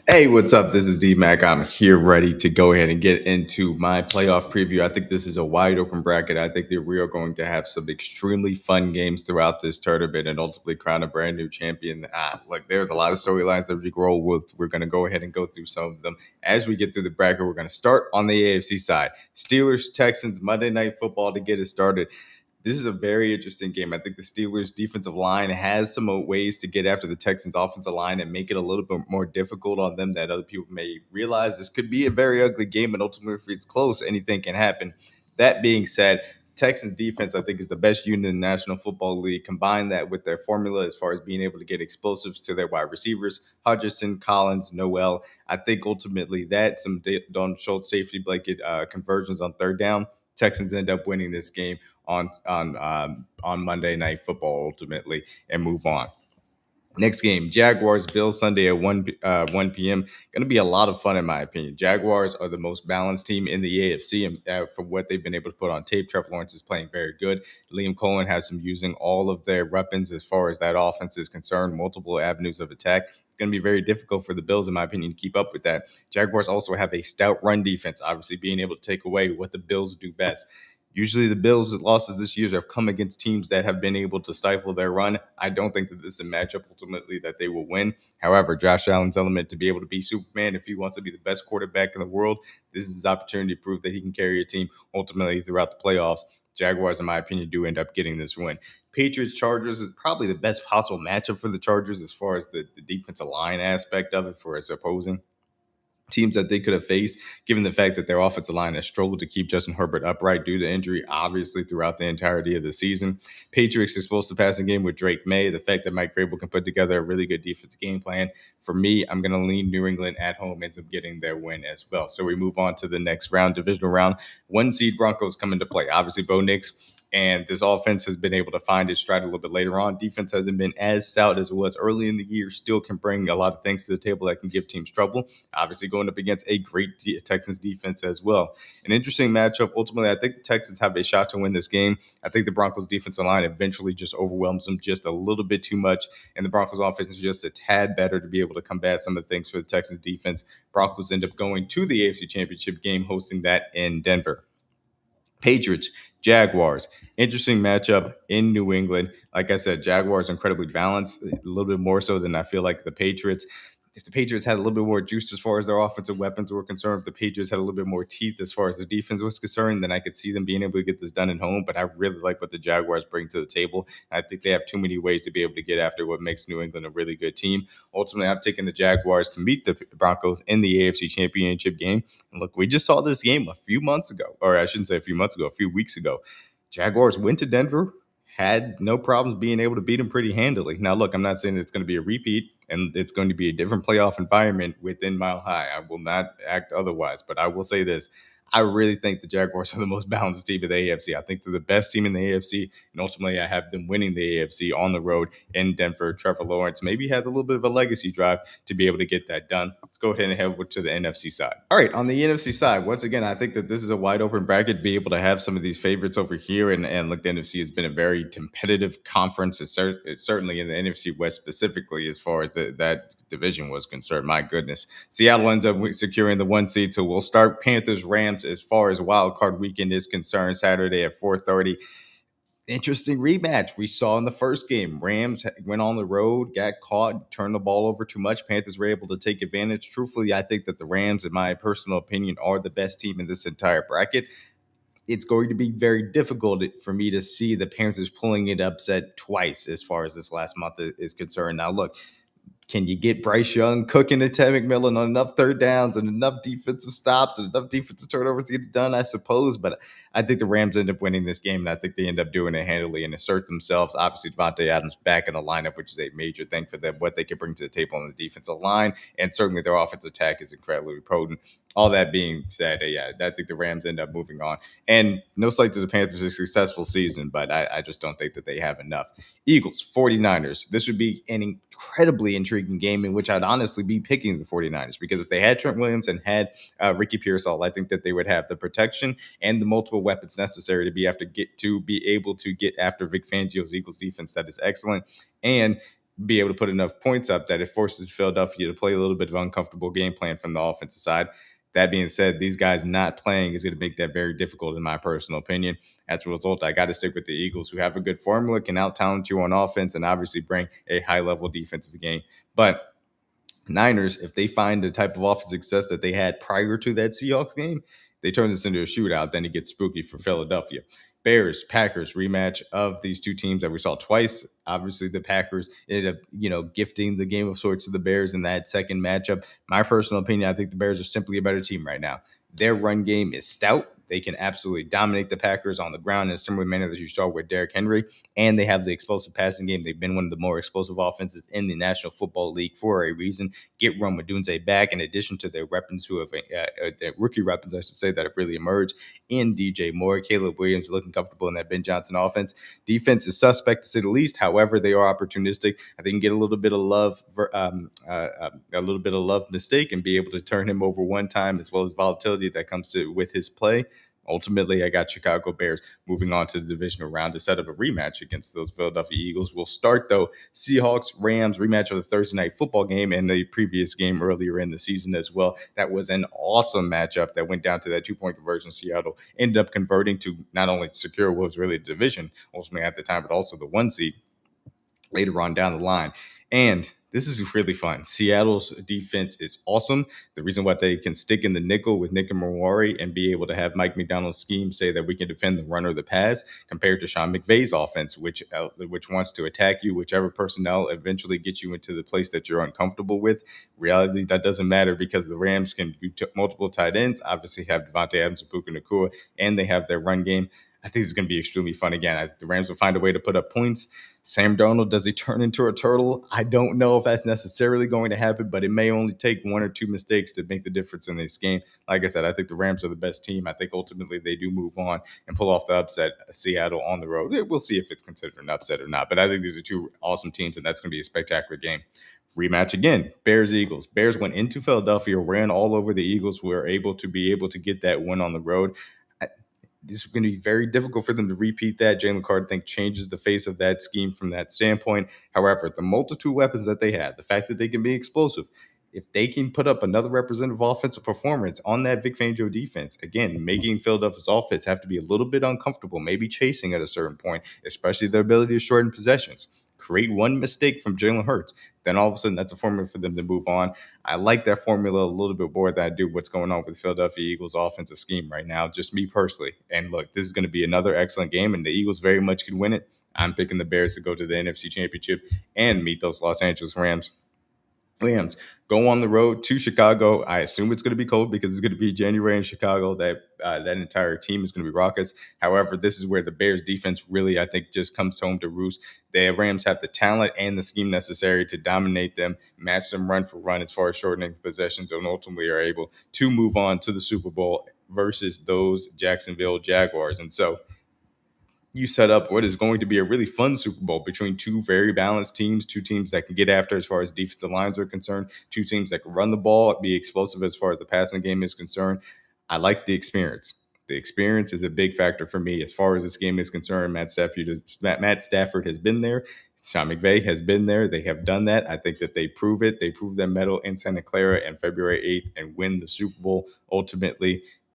Hey, what's up? This is DMac. I'm here ready to go ahead and get into my playoff preview. I think this is a wide open bracket. I think that we are going to have some extremely fun games throughout this tournament and ultimately crown a brand new champion. Look, there's a lot of storylines that we roll with. We're going to go ahead and go through some of them as we get through the bracket. We're going to start on the AFC side. Steelers, Texans, Monday Night Football to get us started. This is a very interesting game. I think the Steelers' defensive line has some ways to get after the Texans' offensive line and make it a little bit more difficult on them that other people may realize. This could be a very ugly game, and ultimately, if it's close, anything can happen. That being said, Texans defense, I think, is the best unit in the National Football League. Combine that with their formula as far as being able to get explosives to their wide receivers, Hodgson, Collins, Noel. I think ultimately that some Don Schultz safety blanket conversions on third down, Texans end up winning this game on Monday Night Football ultimately and move on. Next game, Jaguars Bills Sunday at 1 p.m. Going to be a lot of fun in my opinion. Jaguars are the most balanced team in the AFC, and from what they've been able to put on tape, Trevor Lawrence is playing very good. Liam Cohen has them using all of their weapons as far as that offense is concerned, multiple avenues of attack. It's going to be very difficult for the Bills, in my opinion, to keep up with that. Jaguars also have a stout run defense, obviously being able to take away what the Bills do best. Usually the Bills' losses this year have come against teams that have been able to stifle their run. I don't think that this is a matchup ultimately that they will win. However, Josh Allen's element to be able to be Superman if he wants to be the best quarterback in the world, this is his opportunity to prove that he can carry a team ultimately throughout the playoffs. Jaguars, in my opinion, do end up getting this win. Patriots Chargers is probably the best possible matchup for the Chargers as far as the defensive line aspect of it for its opposing teams that they could have faced, given the fact that their offensive line has struggled to keep Justin Herbert upright due to injury, obviously, throughout the entirety of the season. Patriots exposed to passing game with Drake May. The fact that Mike Vrabel can put together a really good defensive game plan. For me, I'm going to lean New England at home, ends up getting their win as well. So we move on to the next round, divisional round. One seed Broncos come into play. Obviously, Bo Nix. And this offense has been able to find its stride a little bit later on. Defense hasn't been as stout as it was early in the year. Still can bring a lot of things to the table that can give teams trouble. Obviously, going up against a great Texans defense as well. An interesting matchup. Ultimately, I think the Texans have a shot to win this game. I think the Broncos defensive line eventually just overwhelms them just a little bit too much. And the Broncos offense is just a tad better to be able to combat some of the things for the Texans defense. Broncos end up going to the AFC Championship game, hosting that in Denver. Patriots, Jaguars. Interesting matchup in New England. Like I said, Jaguars incredibly balanced, a little bit more so than I feel like the Patriots. If the Patriots had a little bit more juice as far as their offensive weapons were concerned, if the Patriots had a little bit more teeth as far as the defense was concerned, then I could see them being able to get this done at home. But I really like what the Jaguars bring to the table. I think they have too many ways to be able to get after what makes New England a really good team. Ultimately, I'm taking the Jaguars to meet the Broncos in the AFC Championship game. And look, we just saw this game a few months ago, or I shouldn't say a few months ago, a few weeks ago. Jaguars went to Denver, had no problems being able to beat them pretty handily. Now, look, I'm not saying it's going to be a repeat and it's going to be a different playoff environment within Mile High. I will not act otherwise, but I will say this. I really think the Jaguars are the most balanced team in the AFC. I think they're the best team in the AFC, and ultimately I have them winning the AFC on the road in Denver. Trevor Lawrence maybe has a little bit of a legacy drive to be able to get that done. Let's go ahead and head over to the NFC side. All right, on the NFC side, once again, I think that this is a wide open bracket to be able to have some of these favorites over here, and look, the NFC has been a very competitive conference. It's certainly in the NFC West specifically as far as that division was concerned. My goodness. Seattle ends up securing the 1 seed, so we'll start Panthers Rams as far as wild card weekend is concerned, Saturday at 4:30. Interesting rematch we saw in the first game. Rams went on the road, got caught, turned the ball over too much. Panthers were able to take advantage. Truthfully, I think that the Rams, in my personal opinion, are the best team in this entire bracket. It's going to be very difficult for me to see the Panthers pulling it upset twice as far as this last month is concerned. Now, look, can you get Bryce Young cooking to Ted McMillan on enough third downs and enough defensive stops and enough defensive turnovers to get it done? I suppose, but I think the Rams end up winning this game, and I think they end up doing it handily and assert themselves. Obviously, Devontae Adams back in the lineup, which is a major thing for them, what they can bring to the table on the defensive line, and certainly their offensive attack is incredibly potent. All that being said, yeah, I think the Rams end up moving on. And no slight to the Panthers' a successful season, but I just don't think that they have enough. Eagles, 49ers. This would be an incredibly intriguing game in which I'd honestly be picking the 49ers because if they had Trent Williams and had Ricky Pearsall, I think that they would have the protection and the multiple weapons necessary to be able to get after Vic Fangio's Eagles defense that is excellent. And be able to put enough points up that it forces Philadelphia to play a little bit of uncomfortable game plan from the offensive side. That being said, these guys not playing is going to make that very difficult, in my personal opinion. As a result, I got to stick with the Eagles, who have a good formula, can out talent you on offense, and obviously bring a high level defensive game. But Niners, if they find the type of offensive success that they had prior to that Seahawks game, they turn this into a shootout, then it gets spooky for Philadelphia. Bears, Packers rematch of these two teams that we saw twice. Obviously, the Packers ended up, gifting the game of sorts to the Bears in that second matchup. My personal opinion, I think the Bears are simply a better team right now. Their run game is stout. They can absolutely dominate the Packers on the ground in a similar manner that you saw with Derrick Henry, and they have the explosive passing game. They've been one of the more explosive offenses in the National Football League for a reason. Get Rome Odunze back, in addition to their weapons who have their rookie weapons, I should say, that have really emerged in DJ Moore, Caleb Williams, looking comfortable in that Ben Johnson offense. Defense is suspect to say the least. However, they are opportunistic. I think they can get a little bit of love, mistake, and be able to turn him over one time, as well as volatility that comes with his play. Ultimately, I got Chicago Bears moving on to the divisional round to set up a rematch against those Philadelphia Eagles. We'll start, though, Seahawks, Rams, rematch of the Thursday night football game and the previous game earlier in the season as well. That was an awesome matchup that went down to that 2-point conversion. Seattle ended up converting to not only secure what was really the division, ultimately at the time, but also the 1 seed later on down the line. And this is really fun. Seattle's defense is awesome. The reason why they can stick in the nickel with Nick and Mawari and be able to have Mike McDonald's scheme say that we can defend the run or the pass, compared to Sean McVay's offense, which wants to attack you, whichever personnel eventually gets you into the place that you're uncomfortable with. Reality, that doesn't matter, because the Rams can do multiple tight ends, obviously have Devontae Adams and Puka Nacua, and they have their run game. I think it's going to be extremely fun again. The Rams will find a way to put up points. Sam Darnold, does he turn into a turtle? I don't know if that's necessarily going to happen, but it may only take one or two mistakes to make the difference in this game. Like I said, I think the Rams are the best team. I think ultimately they do move on and pull off the upset, Seattle on the road. We'll see if it's considered an upset or not, but I think these are two awesome teams, and that's going to be a spectacular game. Rematch again, Bears-Eagles. Bears went into Philadelphia, ran all over the Eagles, were able to get that win on the road. This is going to be very difficult for them to repeat that. Jalen Carter, I think, changes the face of that scheme from that standpoint. However, the multitude of weapons that they have, the fact that they can be explosive, if they can put up another representative offensive performance on that Vic Fangio defense, again, making Philadelphia's offense have to be a little bit uncomfortable, maybe chasing at a certain point, especially their ability to shorten possessions. Create one mistake from Jalen Hurts, then all of a sudden that's a formula for them to move on. I like that formula a little bit more than I do what's going on with the Philadelphia Eagles offensive scheme right now, just me personally. And look, this is going to be another excellent game, and the Eagles very much can win it. I'm picking the Bears to go to the NFC Championship and meet those Los Angeles Rams go on the road to Chicago. I assume it's going to be cold because it's going to be January in Chicago. That entire team is going to be raucous. However, this is where the Bears defense really, I think, just comes home to roost. The Rams have the talent and the scheme necessary to dominate them, match them run for run as far as shortening possessions, and ultimately are able to move on to the Super Bowl versus those Jacksonville Jaguars. And so you set up what is going to be a really fun Super Bowl between two very balanced teams, two teams that can get after as far as defensive lines are concerned, two teams that can run the ball, be explosive as far as the passing game is concerned. I like the experience. The experience is a big factor for me as far as this game is concerned. Matt Stafford has been there. Sean McVay has been there. They have done that. I think that they prove it. They prove their mettle in Santa Clara on February 8th and win the Super Bowl ultimately.